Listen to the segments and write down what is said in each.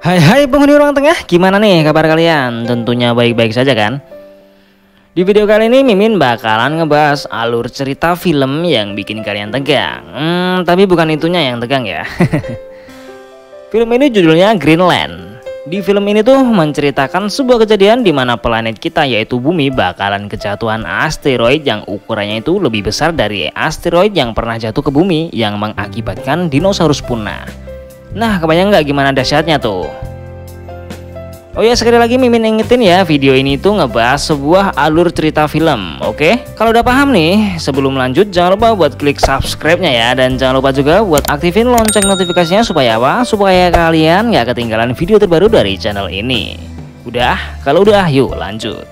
Hai penghuni ruang tengah, gimana nih kabar kalian? Tentunya baik-baik saja kan? Di video kali ini Mimin bakalan ngebahas alur cerita film yang bikin kalian tegang. Tapi bukan itunya yang tegang ya. Film ini judulnya Greenland. Di film ini tuh menceritakan sebuah kejadian di mana planet kita yaitu Bumi bakalan kejatuhan asteroid yang ukurannya itu lebih besar dari asteroid yang pernah jatuh ke Bumi yang mengakibatkan dinosaurus punah. Nah, kebayang nggak gimana dahsyatnya tuh? Oh ya, sekali lagi Mimin ingetin ya, video ini tuh ngebahas sebuah alur cerita film, oke? Kalau udah paham nih, sebelum lanjut jangan lupa buat klik subscribe-nya ya. Dan jangan lupa juga buat aktifin lonceng notifikasinya supaya apa? Supaya kalian nggak ketinggalan video terbaru dari channel ini. Udah? Kalau udah, yuk lanjut.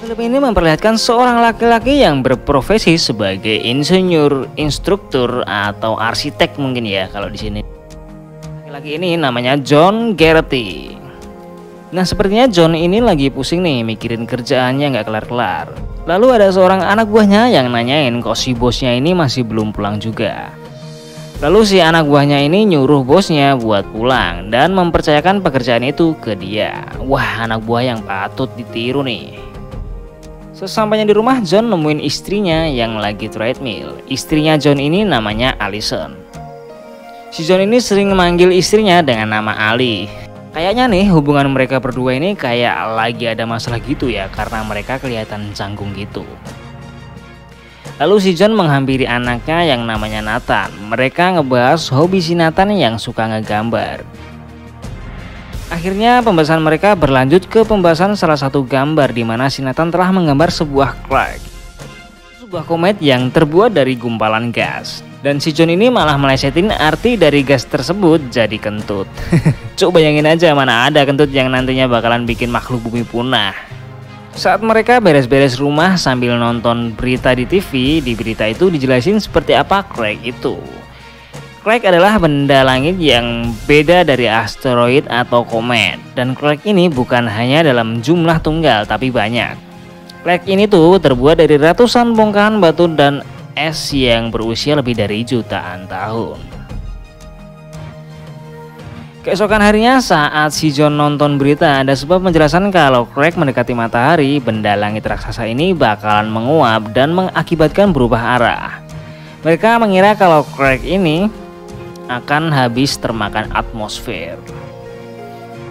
Film ini memperlihatkan seorang laki-laki yang berprofesi sebagai insinyur, instruktur, atau arsitek mungkin ya kalau di sini. Laki-laki ini namanya John Garrity. Nah, sepertinya John ini lagi pusing nih mikirin kerjaannya nggak kelar-kelar. Lalu ada seorang anak buahnya yang nanyain kok si bosnya ini masih belum pulang juga. Lalu si anak buahnya ini nyuruh bosnya buat pulang dan mempercayakan pekerjaan itu ke dia. Wah, anak buah yang patut ditiru nih. Sesampainya di rumah, John nemuin istrinya yang lagi treadmill. Istrinya John ini namanya Allison. Si John ini sering memanggil istrinya dengan nama Ali. Kayaknya nih hubungan mereka berdua ini kayak lagi ada masalah gitu ya, karena mereka kelihatan canggung gitu. Lalu si John menghampiri anaknya yang namanya Nathan. Mereka ngebahas hobi si Nathan yang suka ngegambar. Akhirnya pembahasan mereka berlanjut ke pembahasan salah satu gambar di mana si Nathan telah menggambar sebuah Clark, sebuah komet yang terbuat dari gumpalan gas. Dan si John ini malah melesetin arti dari gas tersebut jadi kentut. Coba bayangin aja, mana ada kentut yang nantinya bakalan bikin makhluk bumi punah. Saat mereka beres-beres rumah sambil nonton berita di TV, di berita itu dijelasin seperti apa Clark itu. Clark adalah benda langit yang beda dari asteroid atau komet. Dan Clark ini bukan hanya dalam jumlah tunggal tapi banyak. Clark ini tuh terbuat dari ratusan bongkahan batu dan es yang berusia lebih dari jutaan tahun. Keesokan harinya saat si John nonton berita, ada sebuah penjelasan kalau Clark mendekati matahari, benda langit raksasa ini bakalan menguap dan mengakibatkan berubah arah. Mereka mengira kalau Clark ini akan habis termakan atmosfer.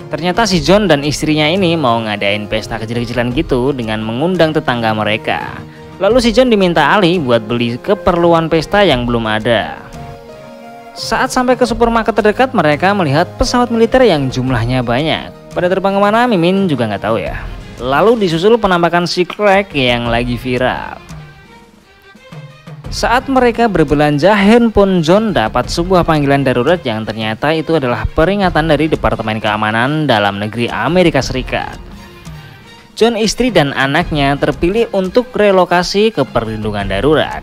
Ternyata si John dan istrinya ini mau ngadain pesta kecil-kecilan gitu dengan mengundang tetangga mereka. Lalu si John diminta Ali buat beli keperluan pesta yang belum ada. Saat sampai ke supermarket terdekat, mereka melihat pesawat militer yang jumlahnya banyak. Pada terbang kemana Mimin juga nggak tahu ya. Lalu disusul penampakan si Clark yang lagi viral. Saat mereka berbelanja, handphone John dapat sebuah panggilan darurat yang ternyata itu adalah peringatan dari Departemen Keamanan Dalam Negeri Amerika Serikat. John, istri dan anaknya terpilih untuk relokasi ke perlindungan darurat.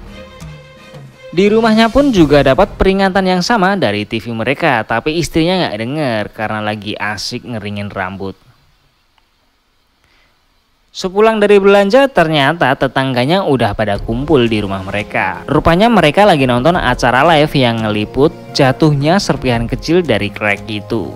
Di rumahnya pun juga dapat peringatan yang sama dari TV mereka, tapi istrinya nggak denger karena lagi asik ngeringin rambut. Sepulang dari belanja, ternyata tetangganya udah pada kumpul di rumah mereka. Rupanya mereka lagi nonton acara live yang ngeliput jatuhnya serpihan kecil dari Clark itu.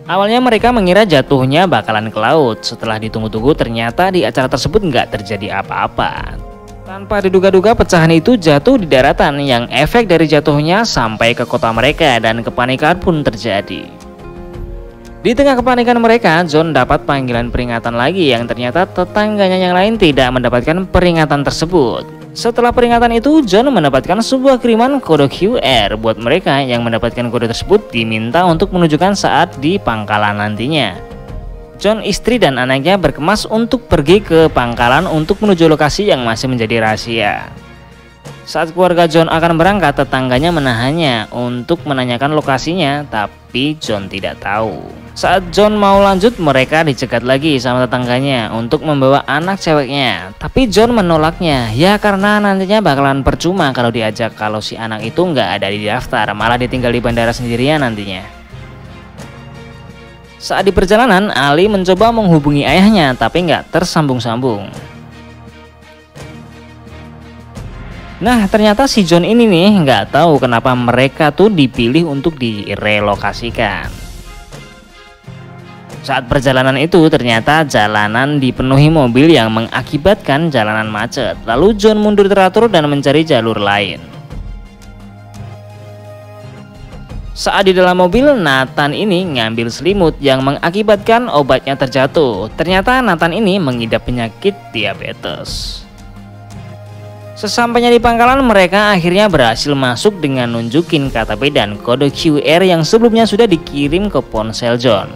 Awalnya mereka mengira jatuhnya bakalan ke laut. Setelah ditunggu-tunggu, ternyata di acara tersebut nggak terjadi apa-apa. Tanpa diduga-duga, pecahan itu jatuh di daratan yang efek dari jatuhnya sampai ke kota mereka dan kepanikan pun terjadi. Di tengah kepanikan mereka, John dapat panggilan peringatan lagi yang ternyata tetangganya yang lain tidak mendapatkan peringatan tersebut. Setelah peringatan itu, John mendapatkan sebuah kiriman kode QR. Buat mereka yang mendapatkan kode tersebut diminta untuk menunjukkan saat di pangkalan nantinya. John, istri dan anaknya berkemas untuk pergi ke pangkalan untuk menuju lokasi yang masih menjadi rahasia. Saat keluarga John akan berangkat, tetangganya menahannya untuk menanyakan lokasinya, tapi John tidak tahu. Saat John mau lanjut, mereka dicegat lagi sama tetangganya untuk membawa anak ceweknya. Tapi John menolaknya, ya karena nantinya bakalan percuma kalau diajak kalau si anak itu nggak ada di daftar, malah ditinggal di bandara sendirian nantinya. Saat di perjalanan, Ali mencoba menghubungi ayahnya tapi nggak tersambung-sambung. Nah, ternyata si John ini nih nggak tahu kenapa mereka tuh dipilih untuk direlokasikan. Saat perjalanan itu ternyata jalanan dipenuhi mobil yang mengakibatkan jalanan macet. Lalu John mundur teratur dan mencari jalur lain. Saat di dalam mobil, Nathan ini ngambil selimut yang mengakibatkan obatnya terjatuh. Ternyata Nathan ini mengidap penyakit diabetes. Sesampainya di pangkalan, mereka akhirnya berhasil masuk dengan nunjukin KTP dan kode QR yang sebelumnya sudah dikirim ke ponsel John.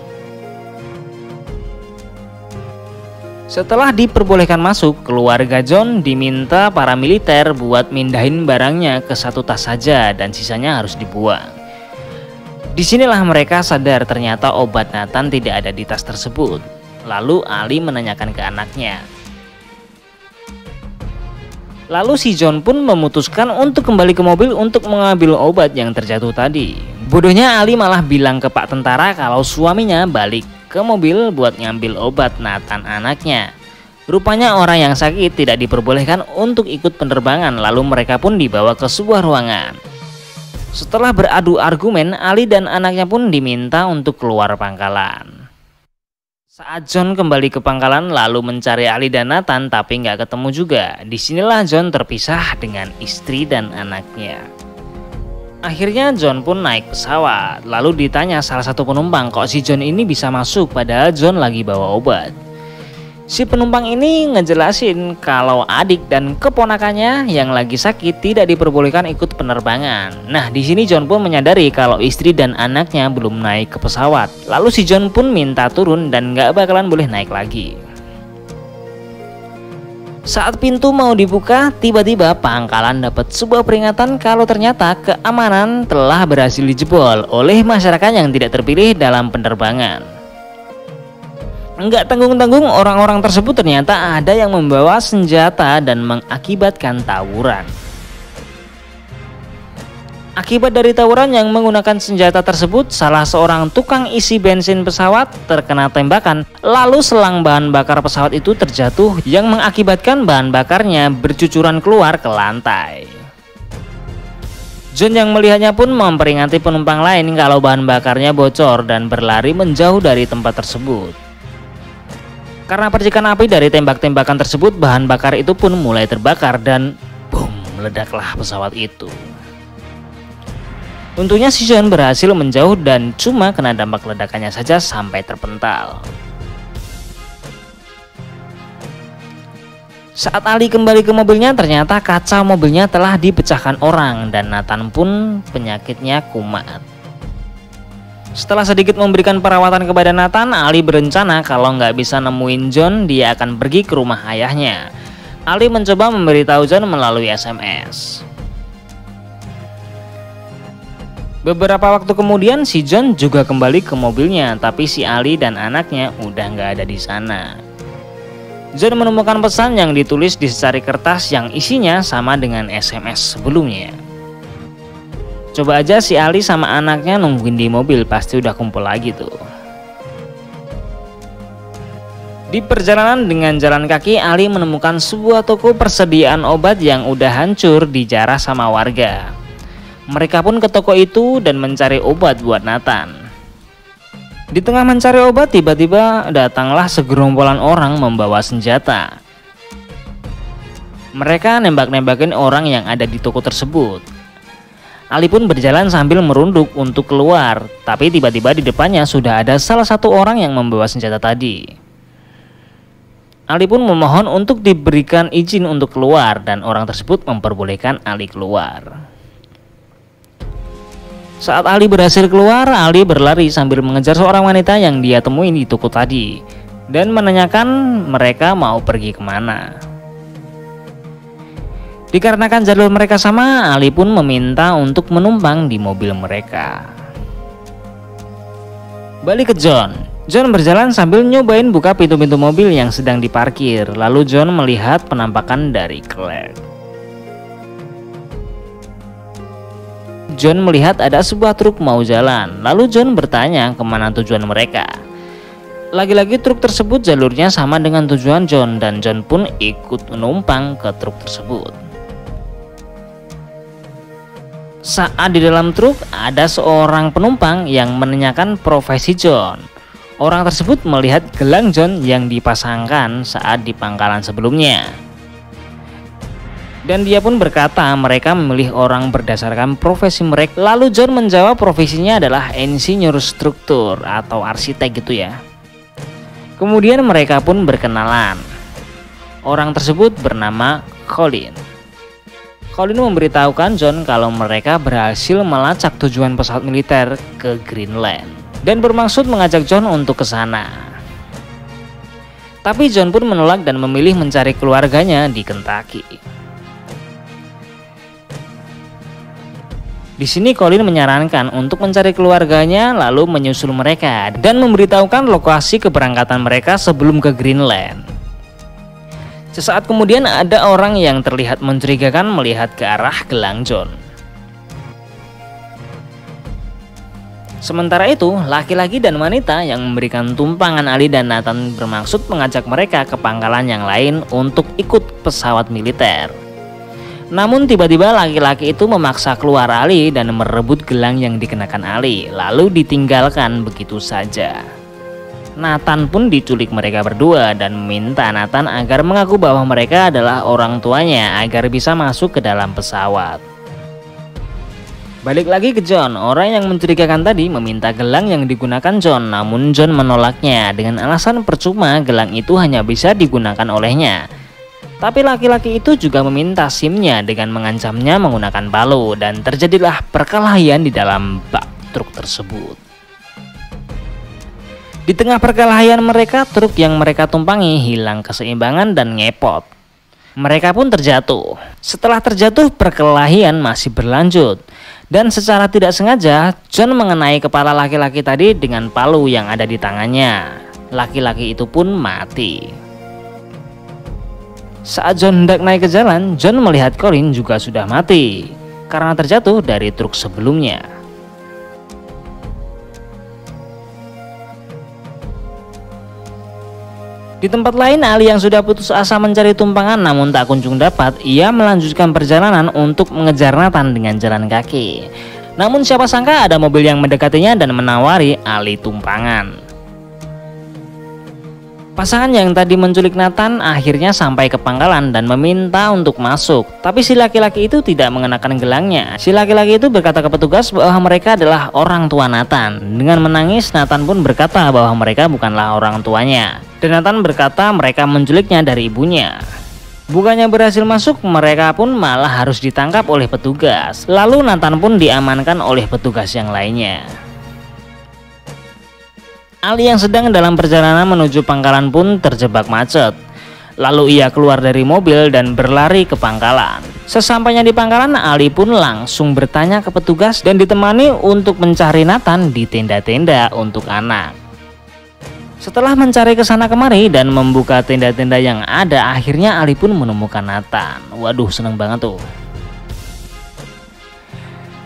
Setelah diperbolehkan masuk, keluarga John diminta para militer buat mindahin barangnya ke satu tas saja dan sisanya harus dibuang. Disinilah mereka sadar ternyata obat Nathan tidak ada di tas tersebut. Lalu Ali menanyakan ke anaknya. Lalu si John pun memutuskan untuk kembali ke mobil untuk mengambil obat yang terjatuh tadi. Bodohnya Ali malah bilang ke Pak Tentara kalau suaminya balik ke mobil buat ngambil obat Nathan anaknya. Rupanya orang yang sakit tidak diperbolehkan untuk ikut penerbangan, lalu mereka pun dibawa ke sebuah ruangan. Setelah beradu argumen, Ali dan anaknya pun diminta untuk keluar pangkalan. Saat John kembali ke pangkalan lalu mencari Ali dan Nathan tapi nggak ketemu juga. Disinilah John terpisah dengan istri dan anaknya. Akhirnya John pun naik pesawat. Lalu ditanya salah satu penumpang, kok si John ini bisa masuk padahal John lagi bawa obat. Si penumpang ini ngejelasin kalau adik dan keponakannya yang lagi sakit tidak diperbolehkan ikut penerbangan. Nah, di sini John pun menyadari kalau istri dan anaknya belum naik ke pesawat. Lalu si John pun minta turun dan nggak bakalan boleh naik lagi. Saat pintu mau dibuka, tiba-tiba pangkalan dapat sebuah peringatan kalau ternyata keamanan telah berhasil dijebol oleh masyarakat yang tidak terpilih dalam penerbangan. Enggak tanggung-tanggung, orang-orang tersebut ternyata ada yang membawa senjata dan mengakibatkan tawuran. Akibat dari tawuran yang menggunakan senjata tersebut, salah seorang tukang isi bensin pesawat terkena tembakan, lalu selang bahan bakar pesawat itu terjatuh yang mengakibatkan bahan bakarnya bercucuran keluar ke lantai. John yang melihatnya pun memperingati penumpang lain kalau bahan bakarnya bocor dan berlari menjauh dari tempat tersebut. Karena percikan api dari tembak-tembakan tersebut, bahan bakar itu pun mulai terbakar dan boom, meledaklah pesawat itu. Untungnya si John berhasil menjauh dan cuma kena dampak ledakannya saja sampai terpental. Saat Ali kembali ke mobilnya, ternyata kaca mobilnya telah dipecahkan orang dan Nathan pun penyakitnya kumat. Setelah sedikit memberikan perawatan kepada Nathan, Ali berencana kalau nggak bisa nemuin John, dia akan pergi ke rumah ayahnya. Ali mencoba memberitahu John melalui SMS. Beberapa waktu kemudian si John juga kembali ke mobilnya, tapi si Ali dan anaknya udah nggak ada di sana. John menemukan pesan yang ditulis di secari kertas yang isinya sama dengan SMS sebelumnya. Coba aja si Ali sama anaknya nungguin di mobil, pasti udah kumpul lagi tuh. Di perjalanan dengan jalan kaki, Ali menemukan sebuah toko persediaan obat yang udah hancur dijarah sama warga. Mereka pun ke toko itu dan mencari obat buat Nathan. Di tengah mencari obat, tiba-tiba datanglah segerombolan orang membawa senjata. Mereka nembak-nembakin orang yang ada di toko tersebut. Ali pun berjalan sambil merunduk untuk keluar, tapi tiba-tiba di depannya sudah ada salah satu orang yang membawa senjata tadi. Ali pun memohon untuk diberikan izin untuk keluar dan orang tersebut memperbolehkan Ali keluar. Saat Ali berhasil keluar, Ali berlari sambil mengejar seorang wanita yang dia temuin di toko tadi dan menanyakan mereka mau pergi kemana. Dikarenakan jalur mereka sama, Ali pun meminta untuk menumpang di mobil mereka. Balik ke John. John berjalan sambil nyobain buka pintu-pintu mobil yang sedang diparkir. Lalu John melihat penampakan dari Claire. John melihat ada sebuah truk mau jalan. Lalu John bertanya kemana tujuan mereka. Lagi-lagi truk tersebut jalurnya sama dengan tujuan John dan John pun ikut menumpang ke truk tersebut. Saat di dalam truk, ada seorang penumpang yang menanyakan profesi John. Orang tersebut melihat gelang John yang dipasangkan saat di pangkalan sebelumnya. Dan dia pun berkata mereka memilih orang berdasarkan profesi mereka. Lalu John menjawab profesinya adalah insinyur struktur atau arsitek gitu ya. Kemudian mereka pun berkenalan. Orang tersebut bernama Colin. Colin memberitahukan John kalau mereka berhasil melacak tujuan pesawat militer ke Greenland dan bermaksud mengajak John untuk ke sana. Tapi John pun menolak dan memilih mencari keluarganya di Kentucky. Di sini Colin menyarankan untuk mencari keluarganya lalu menyusul mereka dan memberitahukan lokasi keberangkatan mereka sebelum ke Greenland. Sesaat kemudian ada orang yang terlihat mencurigakan melihat ke arah gelang John. Sementara itu, laki-laki dan wanita yang memberikan tumpangan Ali dan Nathan bermaksud mengajak mereka ke pangkalan yang lain untuk ikut pesawat militer. Namun tiba-tiba laki-laki itu memaksa keluar Ali dan merebut gelang yang dikenakan Ali, lalu ditinggalkan begitu saja. Nathan pun diculik mereka berdua dan meminta Nathan agar mengaku bahwa mereka adalah orang tuanya agar bisa masuk ke dalam pesawat. Balik lagi ke John, orang yang mencurigakan tadi meminta gelang yang digunakan John, namun John menolaknya dengan alasan percuma gelang itu hanya bisa digunakan olehnya. Tapi laki-laki itu juga meminta SIM-nya dengan mengancamnya menggunakan palu dan terjadilah perkelahian di dalam bak truk tersebut. Di tengah perkelahian mereka, truk yang mereka tumpangi hilang keseimbangan dan ngepot. Mereka pun terjatuh. Setelah terjatuh, perkelahian masih berlanjut. Dan secara tidak sengaja, John mengenai kepala laki-laki tadi dengan palu yang ada di tangannya. Laki-laki itu pun mati. Saat John hendak naik ke jalan, John melihat Colin juga sudah mati karena terjatuh dari truk sebelumnya. Di tempat lain, Ali yang sudah putus asa mencari tumpangan namun tak kunjung dapat, ia melanjutkan perjalanan untuk mengejar Nathan dengan jalan kaki. Namun siapa sangka ada mobil yang mendekatinya dan menawari Ali tumpangan. Pasangan yang tadi menculik Nathan akhirnya sampai ke pangkalan dan meminta untuk masuk. Tapi si laki-laki itu tidak mengenakan gelangnya. Si laki-laki itu berkata ke petugas bahwa mereka adalah orang tua Nathan. Dengan menangis, Nathan pun berkata bahwa mereka bukanlah orang tuanya. Dan Nathan berkata mereka menculiknya dari ibunya. Bukannya berhasil masuk, mereka pun malah harus ditangkap oleh petugas. Lalu Nathan pun diamankan oleh petugas yang lainnya. Ali yang sedang dalam perjalanan menuju pangkalan pun terjebak macet. Lalu ia keluar dari mobil dan berlari ke pangkalan. Sesampainya di pangkalan, Ali pun langsung bertanya ke petugas dan ditemani untuk mencari Nathan di tenda-tenda untuk anak. Setelah mencari kesana kemari dan membuka tenda-tenda yang ada, akhirnya Ali pun menemukan Nathan. Waduh, seneng banget tuh.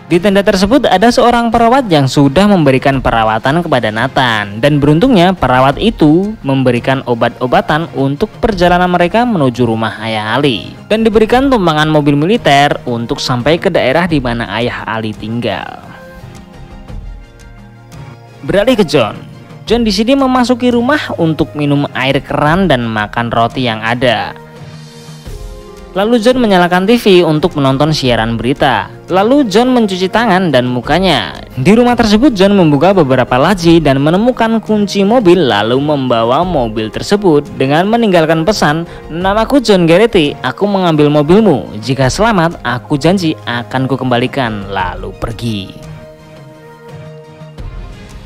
Di tenda tersebut ada seorang perawat yang sudah memberikan perawatan kepada Nathan. Dan beruntungnya perawat itu memberikan obat-obatan untuk perjalanan mereka menuju rumah ayah Ali. Dan diberikan tumpangan mobil militer untuk sampai ke daerah di mana ayah Ali tinggal. Beralih ke John. John di sini memasuki rumah untuk minum air keran dan makan roti yang ada. Lalu John menyalakan TV untuk menonton siaran berita. Lalu John mencuci tangan dan mukanya. Di rumah tersebut John membuka beberapa laci dan menemukan kunci mobil, lalu membawa mobil tersebut dengan meninggalkan pesan, "Namaku John Garrity, aku mengambil mobilmu. Jika selamat, aku janji akan kukembalikan." Lalu pergi.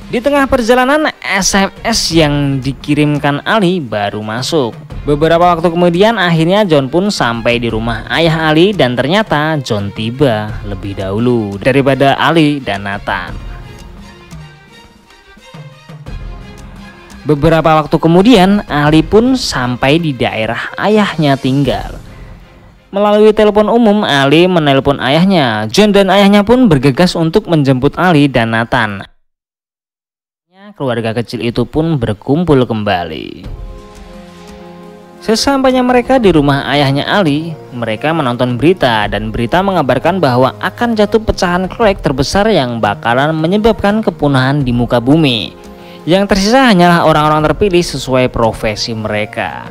Di tengah perjalanan, SMS yang dikirimkan Ali baru masuk. Beberapa waktu kemudian akhirnya John pun sampai di rumah ayah Ali dan ternyata John tiba lebih dahulu daripada Ali dan Nathan. Beberapa waktu kemudian Ali pun sampai di daerah ayahnya tinggal. Melalui telepon umum, Ali menelpon ayahnya. John dan ayahnya pun bergegas untuk menjemput Ali dan Nathan. Keluarga kecil itu pun berkumpul kembali. Sesampainya mereka di rumah ayahnya Ali, mereka menonton berita dan berita mengabarkan bahwa akan jatuh pecahan Crack terbesar yang bakalan menyebabkan kepunahan di muka bumi. Yang tersisa hanyalah orang-orang terpilih sesuai profesi mereka.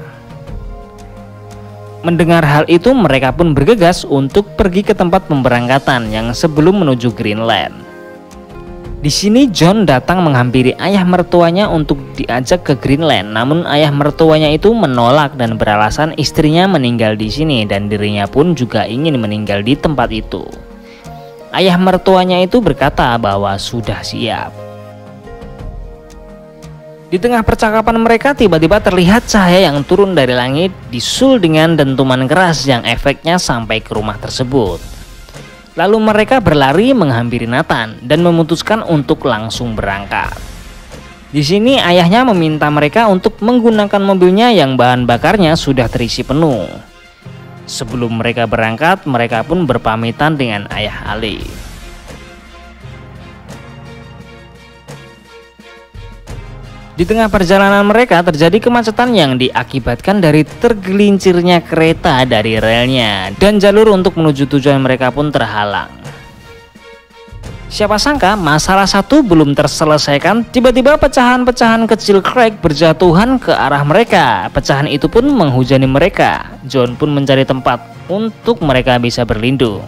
Mendengar hal itu, mereka pun bergegas untuk pergi ke tempat pemberangkatan yang sebelum menuju Greenland. Di sini John datang menghampiri ayah mertuanya untuk diajak ke Greenland, namun ayah mertuanya itu menolak dan beralasan istrinya meninggal di sini dan dirinya pun juga ingin meninggal di tempat itu. Ayah mertuanya itu berkata bahwa sudah siap. Di tengah percakapan mereka tiba-tiba terlihat cahaya yang turun dari langit disul dengan dentuman keras yang efeknya sampai ke rumah tersebut. Lalu mereka berlari menghampiri Nathan dan memutuskan untuk langsung berangkat. Di sini ayahnya meminta mereka untuk menggunakan mobilnya yang bahan bakarnya sudah terisi penuh. Sebelum mereka berangkat, mereka pun berpamitan dengan ayah Ali. Di tengah perjalanan mereka terjadi kemacetan yang diakibatkan dari tergelincirnya kereta dari relnya dan jalur untuk menuju tujuan mereka pun terhalang. Siapa sangka masalah satu belum terselesaikan, tiba-tiba pecahan-pecahan kecil Crack berjatuhan ke arah mereka. Pecahan itu pun menghujani mereka. John pun mencari tempat untuk mereka bisa berlindung.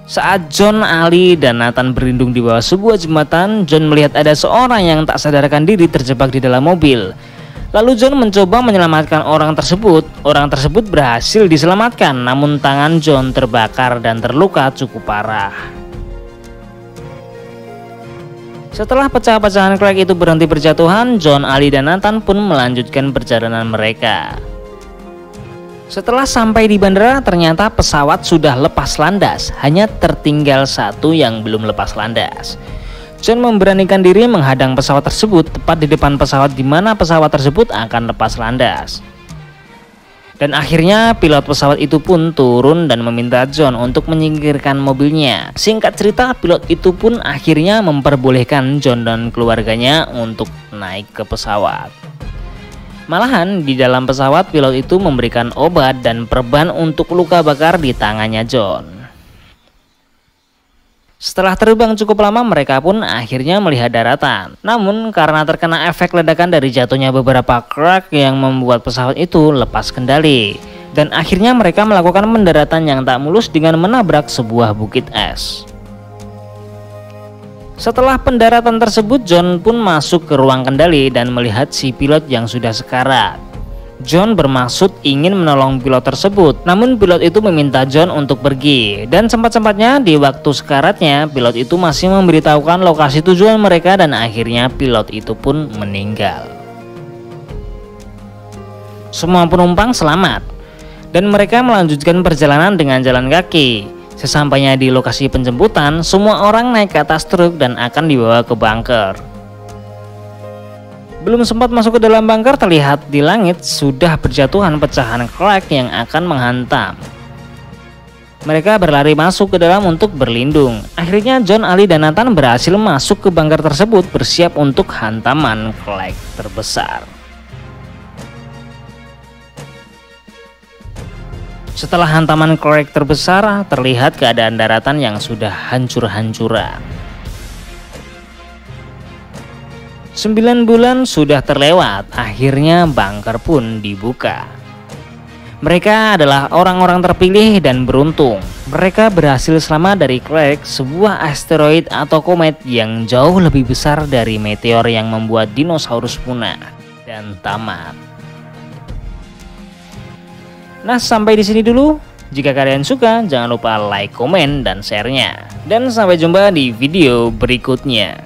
Saat John, Ali, dan Nathan berlindung di bawah sebuah jembatan, John melihat ada seorang yang tak sadarkan diri terjebak di dalam mobil. Lalu John mencoba menyelamatkan orang tersebut. Orang tersebut berhasil diselamatkan, namun tangan John terbakar dan terluka cukup parah. Setelah pecah-pecahan Crack itu berhenti berjatuhan, John, Ali, dan Nathan pun melanjutkan perjalanan mereka. Setelah sampai di bandara, ternyata pesawat sudah lepas landas, hanya tertinggal satu yang belum lepas landas. John memberanikan diri menghadang pesawat tersebut tepat di depan pesawat di mana pesawat tersebut akan lepas landas. Dan akhirnya pilot pesawat itu pun turun dan meminta John untuk menyingkirkan mobilnya. Singkat cerita, pilot itu pun akhirnya memperbolehkan John dan keluarganya untuk naik ke pesawat. Malahan di dalam pesawat pilot itu memberikan obat dan perban untuk luka bakar di tangannya John. Setelah terbang cukup lama, mereka pun akhirnya melihat daratan. Namun karena terkena efek ledakan dari jatuhnya beberapa Crack yang membuat pesawat itu lepas kendali. Dan akhirnya mereka melakukan pendaratan yang tak mulus dengan menabrak sebuah bukit es. Setelah pendaratan tersebut, John pun masuk ke ruang kendali dan melihat si pilot yang sudah sekarat. John bermaksud ingin menolong pilot tersebut, namun pilot itu meminta John untuk pergi. Dan sempat-sempatnya di waktu sekaratnya, pilot itu masih memberitahukan lokasi tujuan mereka dan akhirnya pilot itu pun meninggal. Semua penumpang selamat dan mereka melanjutkan perjalanan dengan jalan kaki. Sesampainya di lokasi penjemputan, semua orang naik ke atas truk dan akan dibawa ke bunker. Belum sempat masuk ke dalam bunker, terlihat di langit sudah berjatuhan pecahan Crack yang akan menghantam. Mereka berlari masuk ke dalam untuk berlindung. Akhirnya John, Ali, dan Nathan berhasil masuk ke bunker tersebut bersiap untuk hantaman Crack terbesar. Setelah hantaman Crack terbesar, terlihat keadaan daratan yang sudah hancur-hancuran. 9 bulan sudah terlewat, akhirnya bunker pun dibuka. Mereka adalah orang-orang terpilih dan beruntung. Mereka berhasil selamat dari Crack, sebuah asteroid atau komet yang jauh lebih besar dari meteor yang membuat dinosaurus punah dan tamat. Nah, sampai di sini dulu. Jika kalian suka, jangan lupa like, komen, dan share-nya. Dan sampai jumpa di video berikutnya.